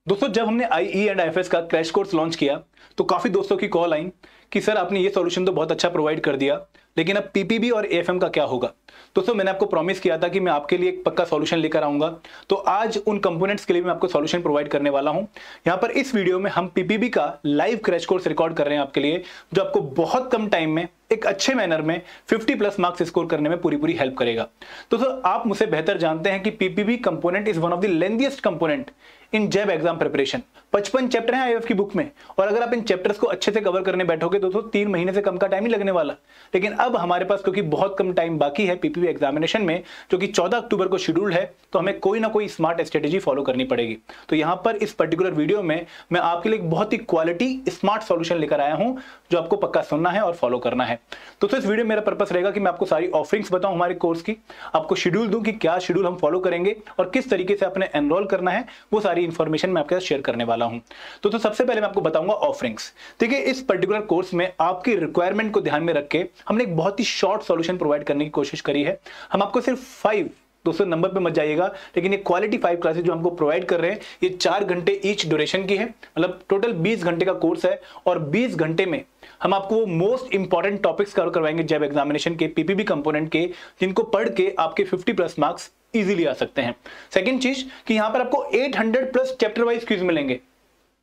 दोस्तों जब हमने आईई एंड आईएफएस का क्रैश कोर्स लॉन्च किया तो काफी दोस्तों की कॉल आई कि सर आपने ये सॉल्यूशन तो बहुत अच्छा प्रोवाइड कर दिया, लेकिन अब पीपीबी और एएफएम का क्या होगा। दोस्तों मैंने आपको प्रॉमिस किया था कि मैं आपके लिए एक पक्का सॉल्यूशन लेकर आऊंगा, तो आज उन कंपोनेंट्स के लिए मैं आपको सॉल्यूशन प्रोवाइड करने वाला हूं। यहां पर इस वीडियो में हम पीपीबी का लाइव क्रैश कोर्स रिकॉर्ड कर रहे हैं आपके लिए, जो आपको बहुत कम टाइम में एक अच्छे मैनर में 50+ मार्क्स स्कोर करने में पूरी हेल्प करेगा। दोस्तों आप मुझसे बेहतर जानते हैं कि PPB component is one of the lengthiest component in JAIIB exam preparation. 55 chapter हैं आईएएफ की बुक में, और अगर आप इन चैप्टर्स को अच्छे से कवर करने बैठोगे दोस्तों 3 महीने से कम का टाइम ही लगने वाला। लेकिन अब हमारे पास क्योंकि बहुत कम टाइम बाकी है पीपीबी एग्जामिनेशन में, जो कि 14 अक्टूबर को शेड्यूल्ड है, तो हमें कोई ना कोई स्मार्ट स्ट्रेटेजी फॉलो करनी पड़ेगी। तो यहां पर इस पर्टिकुलर वीडियो में मैं आपके लिए एक बहुत ही क्वालिटी स्मार्ट सॉल्यूशन लेकर आया हूं, जो आपको पक्का सुनना है और फॉलो करना है। दोस्तों इस वीडियो में मेरा पर्पस रहेगा कि मैं आपको सारी ऑफरिंग्स बताऊं हमारे कोर्स की, आपको शेड्यूल दूं कि क्या शेड्यूल हम फॉलो करेंगे और किस तरीके से आपने एनरोल करना है, वो सारी इंफॉर्मेशन मैं आपके साथ शेयर करने वाला हूं। तो सबसे पहले मैं आपको बताऊंगा ऑफरिंग्स। देखिए इस पर्टिकुलर कोर्स में आपकी रिक्वायरमेंट को ध्यान में रख के हमने एक बहुत ही शॉर्ट सॉल्यूशन प्रोवाइड करने की कोशिश करी है। हम आपको सिर्फ 5, दोस्तों नंबर पे मत जाइएगा, लेकिन ये क्वालिटी 5 क्लासेस जो हमको प्रोवाइड कर रहे हैं, ये 4 घंटे ईच ड्यूरेशन की है, मतलब टोटल 20 घंटे का कोर्स है। और 20 घंटे में हम आपको वो मोस्ट इंपॉर्टेंट टॉपिक्स कवर करवाएंगे जैब एग्जामिनेशन के पीपीबी कंपोनेंट के, जिनको पढ़ के आपके 50+ मार्क्स इजीली आ सकते हैं। सेकंड चीज कि यहां पर आपको 800+ चैप्टर वाइज क्विज मिलेंगे।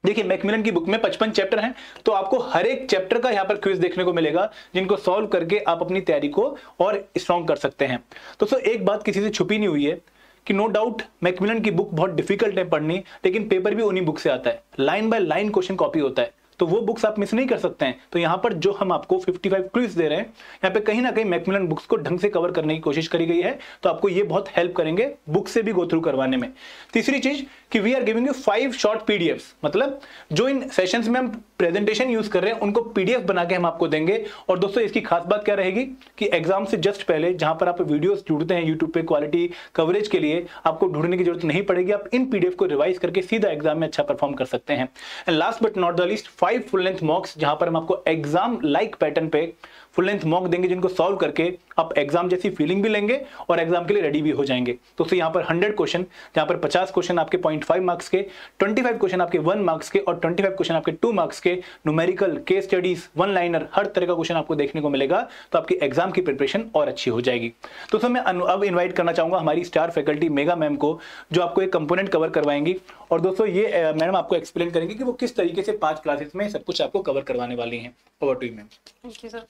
देखिए मैकमिलन की बुक में 55 चैप्टर हैं, तो आपको हर एक चैप्टर का यहां पर क्विज देखने को मिलेगा, जिनको सॉल्व करके आप अपनी तैयारी को और स्ट्रॉन्ग कर सकते हैं। दोस्तों एक बात किसी से छुपी नहीं हुई है कि नो डाउट मैकमिलन की बुक बहुत डिफिकल्ट है पढ़नी, लेकिन पेपर भी उन्हीं बुक से आता है, line by line question copy होता है, तो वो बुक्स आप मिस नहीं कर सकते हैं। तो यहां पर जो हम आपको 55 क्विज दे रहे हैं, यहां पे कहीं ना कहीं मैकमिलन बुक्स को ढंग से कवर करने की कोशिश करी गई है, तो आपको ये बहुत हेल्प करेंगे बुक से भी गो थ्रू करवाने में। तीसरी चीज कि we are giving you 5 short PDFs, मतलब जो इन सेशंस में हम प्रेजेंटेशन यूज कर रहे हैं उनको पीडीएफ बना के हम आपको देंगे। और दोस्तों इसकी खास बात क्या रहेगी कि एग्जाम से जस्ट पहले जहां पर आप वीडियोस ढूंढते हैं यूट्यूब पे क्वालिटी कवरेज के लिए, आपको ढूंढने की जरूरत नहीं पड़ेगी, आप इन पीडीएफ को रिवाइज करके सीधा एग्जाम में अच्छा परफॉर्म कर सकते हैं। And last but not the least 5 full length मॉक्स, जहां पर हम आपको एग्जाम लाइक पैटर्न पे फुल लेंथ मॉक देंगे, जिनको सॉल्व करके आप एग्जाम जैसी फीलिंग भी लेंगे और एग्जाम के लिए रेडी भी हो जाएंगे। तो यहाँ पर 100 क्वेश्चन, जहां पर 50 क्वेश्चन आपके 0.5 मार्क्स के, 25 क्वेश्चन आपके 1 मार्क्स के और 25 क्वेश्चन आपके 2 मार्क्स के, numerical, case studies, one liner, हर तरह का क्वेश्चन आपको देखने को मिलेगा, तो आपकी एग्जाम की प्रिपरेशन और अच्छी हो जाएगी। तो मैं अब इन्वाइट करना चाहूंगा हमारी स्टार फैकल्टी मेगा मैम को, जो आपको एक कंपोनेंट कवर करवाएंगी। और दोस्तों ये मैडम आपको एक्सप्लेन करेंगे कि वो किस तरीके से 5 क्लासेस में सब कुछ आपको कवर करवाने वाली हैं। Over to you ma'am. Thank you sir.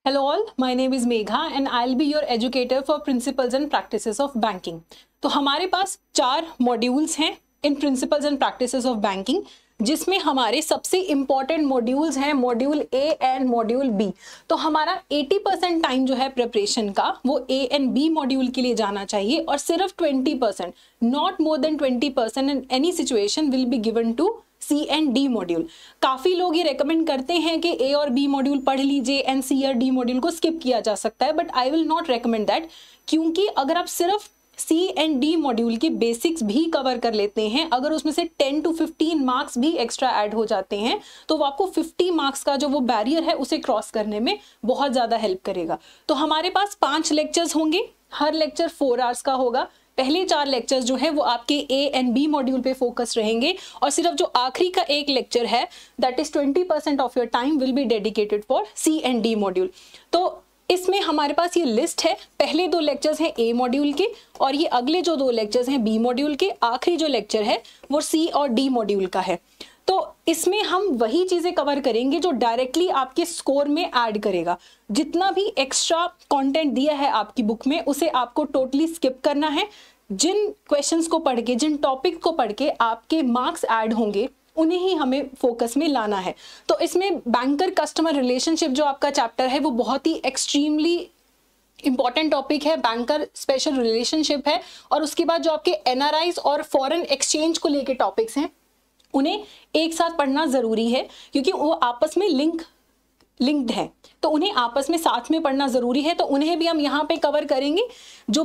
Hello all, my name is Megha and I'll be your educator for Principles and Practices of Banking. तो हमारे पास 4 मॉड्यूल्स हैं इन Principles and Practices of Banking, जिसमें हमारे सबसे important modules हैं module A and module B. तो हमारा 80% time जो है प्रिपरेशन का वो ए एंड बी मॉड्यूल के लिए जाना चाहिए, और सिर्फ 20%, not more than 20% in any situation will be given to C and D module. काफी लोग ये रेकमेंड करते हैं कि ए और बी मॉड्यूल पढ़ लीजिए एंड सी और डी मॉड्यूल को स्किप किया जा सकता है, but I will not recommend that, क्योंकि अगर आप सिर्फ सी एंड डी मॉड्यूल के बेसिक्स भी कवर कर लेते हैं, अगर उसमें से 10 to 15 मार्क्स भी एक्स्ट्रा ऐड हो जाते हैं, तो वो आपको 50 मार्क्स का जो वो बैरियर है उसे क्रॉस करने में बहुत ज़्यादा हेल्प करेगा। तो हमारे पास 5 लेक्चर्स होंगे, हर लेक्चर 4 आवर्स का होगा। पहले 4 लेक्चर्स जो है वो आपके ए एंड बी मॉड्यूल पे फोकस रहेंगे, और सिर्फ जो आखिरी का एक लेक्चर है that is 20% of your time will be dedicated for C and D module. तो इसमें हमारे पास ये लिस्ट है, पहले 2 लेक्चर्स हैं ए मॉड्यूल के, और ये अगले जो 2 लेक्चर्स हैं बी मॉड्यूल के, आखिरी जो लेक्चर है वो सी और डी मॉड्यूल का है। तो इसमें हम वही चीजें कवर करेंगे जो डायरेक्टली आपके स्कोर में ऐड करेगा। जितना भी एक्स्ट्रा कंटेंट दिया है आपकी बुक में उसे आपको टोटली स्किप करना है। जिन क्वेश्चंस को पढ़ के, जिन टॉपिक को पढ़ के आपके मार्क्स ऐड होंगे, उन्हें ही हमें फोकस में लाना है। तो इसमें बैंकर कस्टमर रिलेशनशिप जो आपका चैप्टर है वो बहुत ही एक्सट्रीमली इंपॉर्टेंट टॉपिक है, बैंकर स्पेशल रिलेशनशिप है। और उसके बाद जो आपके एनआरआईज और फॉरेन एक्सचेंज को लेके टॉपिक्स हैं, उन्हें एक साथ पढ़ना जरूरी है, क्योंकि वो आपस में लिंक्ड है, तो उन्हें आपस में साथ में पढ़ना जरूरी है। तो उन्हें भी हम यहाँ पे कवर करेंगे। जो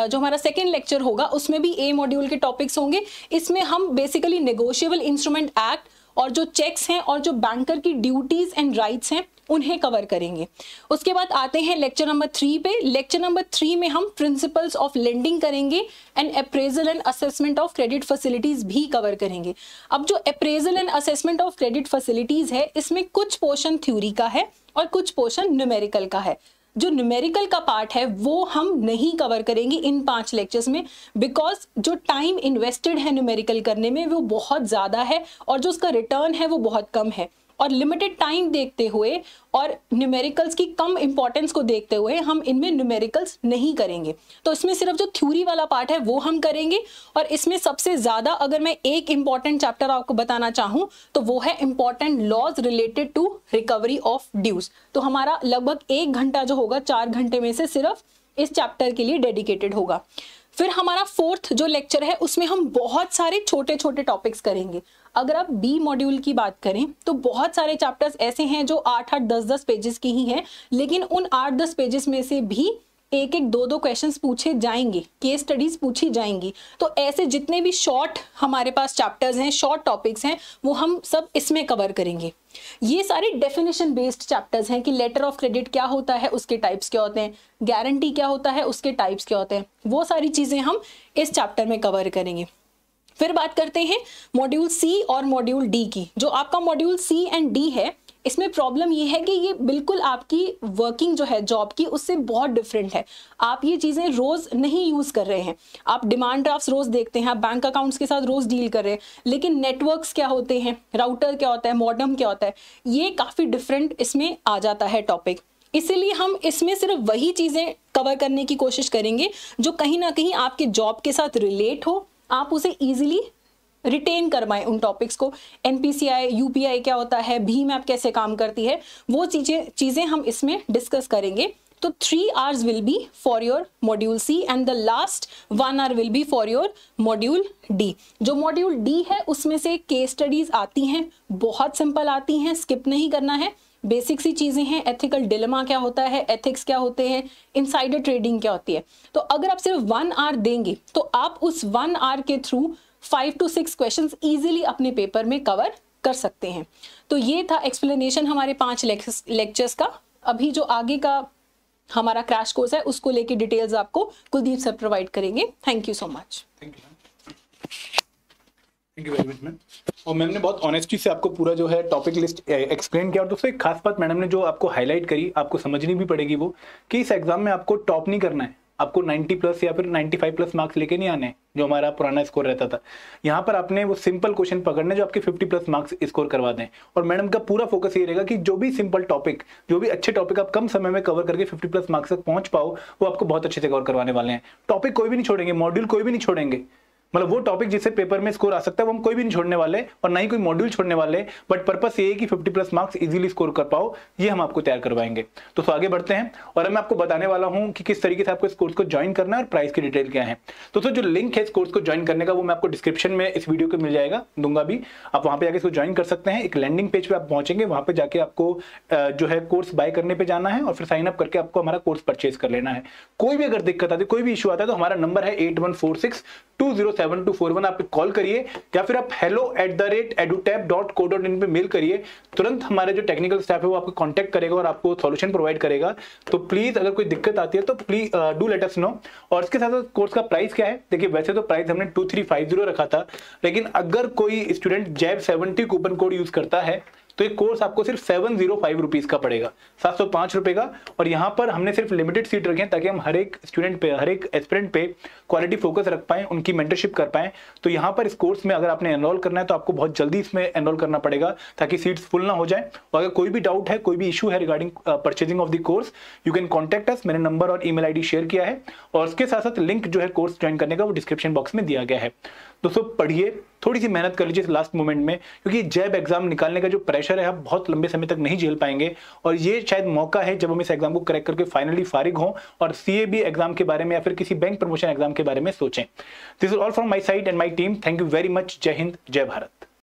हमारा सेकेंड लेक्चर होगा उसमें भी ए मॉड्यूल के टॉपिक्स होंगे। इसमें हम बेसिकली नेगोशिएबल इंस्ट्रूमेंट एक्ट और जो चेक्स हैं और जो बैंकर की ड्यूटीज एंड राइट्स हैं उन्हें कवर करेंगे। उसके बाद आते हैं लेक्चर नंबर 3 पे। लेक्चर नंबर 3 में हम प्रिंसिपल्स ऑफ लेंडिंग करेंगे and appraisal and assessment of credit facilities भी कवर करेंगे। अब जो appraisal and assessment of credit facilities है, इसमें कुछ पोर्शन थ्योरी का है और कुछ पोर्शन न्यूमेरिकल का है। जो न्यूमेरिकल का पार्ट है वो हम नहीं कवर करेंगे इन 5 लेक्चर्स में, बिकॉज जो टाइम इन्वेस्टेड है न्यूमेरिकल करने में वो बहुत ज़्यादा है और जो उसका रिटर्न है वो बहुत कम है। और लिमिटेड टाइम देखते हुए और न्यूमेरिकल्स की कम इंपॉर्टेंस को देखते हुए हम इनमें न्यूमेरिकल्स नहीं करेंगे। तो इसमें सिर्फ जो थ्योरी वाला पार्ट है वो हम करेंगे। और इसमें सबसे ज़्यादा अगर मैं एक इंपॉर्टेंट चैप्टर आपको बताना चाहूँ तो वो है important laws related to recovery of dues. तो हमारा लगभग 1 घंटा जो होगा 4 घंटे में से सिर्फ इस चैप्टर के लिए डेडिकेटेड होगा। फिर हमारा 4th जो लेक्चर है उसमें हम बहुत सारे छोटे छोटे टॉपिक्स करेंगे। अगर आप बी मॉड्यूल की बात करें तो बहुत सारे चैप्टर्स ऐसे हैं जो 8-8, 10-10 पेजेस की ही हैं, लेकिन उन 8-10 पेजेस में से भी 1-1, 2-2 क्वेश्चंस पूछे जाएंगे, केस स्टडीज पूछी जाएंगी। तो ऐसे जितने भी शॉर्ट हमारे पास चैप्टर्स हैं, शॉर्ट टॉपिक्स हैं, वो हम सब इसमें कवर करेंगे। ये सारे डेफिनेशन बेस्ड चैप्टर्स हैं कि लेटर ऑफ क्रेडिट क्या होता है, उसके टाइप्स क्या होते हैं, गारंटी क्या होता है, उसके टाइप्स क्या होते हैं, वो सारी चीजें हम इस चैप्टर में कवर करेंगे। फिर बात करते हैं मॉड्यूल सी और मॉड्यूल डी की। जो आपका मॉड्यूल सी एंड डी है, इसमें प्रॉब्लम ये है कि ये बिल्कुल आपकी वर्किंग जो है जॉब की उससे बहुत डिफरेंट है। आप ये चीज़ें रोज़ नहीं यूज़ कर रहे हैं। आप डिमांड ड्राफ्ट्स रोज़ देखते हैं, आप बैंक अकाउंट्स के साथ रोज़ डील कर रहे हैं, लेकिन नेटवर्क्स क्या होते हैं, राउटर क्या होता है, मॉडेम क्या होता है, ये काफ़ी डिफरेंट इसमें आ जाता है टॉपिक। इसीलिए हम इसमें सिर्फ वही चीज़ें कवर करने की कोशिश करेंगे जो कहीं ना कहीं आपके जॉब के साथ रिलेट हो, आप उसे ईजिली रिटेन करवाएं उन टॉपिक्स को। एनपीसीआई, यूपीआई क्या होता है, भीम ऐप कैसे काम करती है, वो चीजें हम इसमें डिस्कस करेंगे। तो 3 hours will be for your module C and the last 1 hour will be for your module D. जो मॉड्यूल डी है उसमें से केस स्टडीज आती हैं, बहुत सिंपल आती हैं, स्किप नहीं करना है। बेसिक सी चीजें हैं, एथिकल डिलेमा क्या होता है, एथिक्स क्या होते हैं, इनसाइडर ट्रेडिंग क्या होती है। तो अगर आप सिर्फ 1 hour देंगे तो आप उस 1 hour के थ्रू 5 to 6 क्वेश्चंस इजीली अपने पेपर में कवर कर सकते हैं। तो ये था एक्सप्लेनेशन हमारे 5 लेक्चर्स का। अभी जो आगे का हमारा क्रैश कोर्स है उसको लेके डिटेल्स आपको कुलदीप सर प्रोवाइड करेंगे। Thank you so much. Thank you very much ma'am. और मैम ने बहुत ऑनेस्टी से आपको पूरा जो है टॉपिक लिस्ट एक्सप्लेन किया। और दोस्तों एक खास बात मैडम ने जो आपको हाईलाइट करी, आपको समझनी भी पड़ेगी वो, कि इस एग्जाम में आपको टॉप नहीं करना है, आपको 90+ या फिर 95+ मार्क्स लेके नहीं आने जो हमारा पुराना स्कोर रहता था। यहाँ पर आपने वो सिंपल क्वेश्चन पकड़ने जो आपके 50+ मार्क्स स्कोर करवा दें। और मैडम का पूरा फोकस ये रहेगा कि जो भी सिंपल टॉपिक, जो भी अच्छे टॉपिक आप कम समय में कवर करके 50+ मार्क्स तक पहुंच पाओ, वो आपको बहुत अच्छे से कवर करवाने वाले हैं। टॉपिक कोई भी नहीं छोड़ेंगे, मॉड्यूल कोई भी नहीं छोड़ेंगे, मतलब वो टॉपिक जिससे पेपर में स्कोर आ सकता है वो हम कोई भी नहीं छोड़ने वाले और ना ही कोई मॉड्यूल छोड़ने वाले। बट पर्पस ये है कि 50+ मार्क्स इजीली स्कोर कर पाओ, ये हम आपको तैयार करवाएंगे। तो आगे बढ़ते हैं और मैं आपको बताने वाला हूं कि किस तरीके से आपको इस कोर्स को ज्वाइन करना है और प्राइस की डिटेल क्या है। तो जो लिंक है इस कोर्स को ज्वाइन करने का वो मैं आपको डिस्क्रिप्शन में इस वीडियो को मिल जाएगा, दूंगा भी। आप वहां पे जाके इसको ज्वाइन कर सकते हैं। एक लैंडिंग पेज पे आप पहुंचेंगे, वहां पे जाके आपको जो है कोर्स बाय करने पे जाना है और फिर साइन अप करके आपको हमारा कोर्स परचेज कर लेना है। कोई भी अगर दिक्कत आती है, कोई भी इशू आता है, तो हमारा नंबर है 8146207241। आप कॉल करिए या फिर आप hello@edutap.co.in पे मेल करिए। तुरंत हमारे जो टेक्निकल स्टाफ है वो आपको कांटेक्ट करेगा और आपको सॉल्यूशन प्रोवाइड करेगा। तो प्लीज अगर कोई दिक्कत आती है तो please do let us know. और इसके साथ कोर्स का प्राइस क्या है, देखिए वैसे तो प्राइस हमने 2350 रखा था, लेकिन अगर कोई स्टूडेंट जैब 70 कूपन कोड यूज करता है तो ये कोर्स आपको सिर्फ 705 रुपीज का पड़ेगा, 705 रुपए का। और यहाँ पर हमने सिर्फ लिमिटेड सीट रखे हैं ताकि हम हर एक स्टूडेंट पे, हर एक एस्पिरेंट पे क्वालिटी फोकस रख पाएं, उनकी मेंटरशिप कर पाएं। तो यहाँ पर इस कोर्स में अगर आपने एनरोल करना है तो आपको बहुत जल्दी इसमें एनरोल करना पड़ेगा ताकि सीट्स फुल ना हो जाए। और अगर कोई भी डाउट है, कोई भी इशू है regarding purchasing of the course, you can contact us. मैंने नंबर और ईमेल आईडी शेयर किया है और उसके साथ साथ लिंक जो है कोर्स ज्वाइन करने का वो डिस्क्रिप्शन बॉक्स में दिया गया है। दोस्तों पढ़िए, थोड़ी सी मेहनत कर लीजिए इस लास्ट मोमेंट में, क्योंकि जैब एग्जाम निकालने का जो प्रेशर है आप बहुत लंबे समय तक नहीं झेल पाएंगे। और ये शायद मौका है जब हम इस एग्जाम को क्रैक करके फाइनली फारिग हों और CAB एग्जाम के बारे में या फिर किसी बैंक प्रमोशन एग्जाम के बारे में सोचें। This is all from my side and my team. Thank you very much. जय हिंद, जय भारत।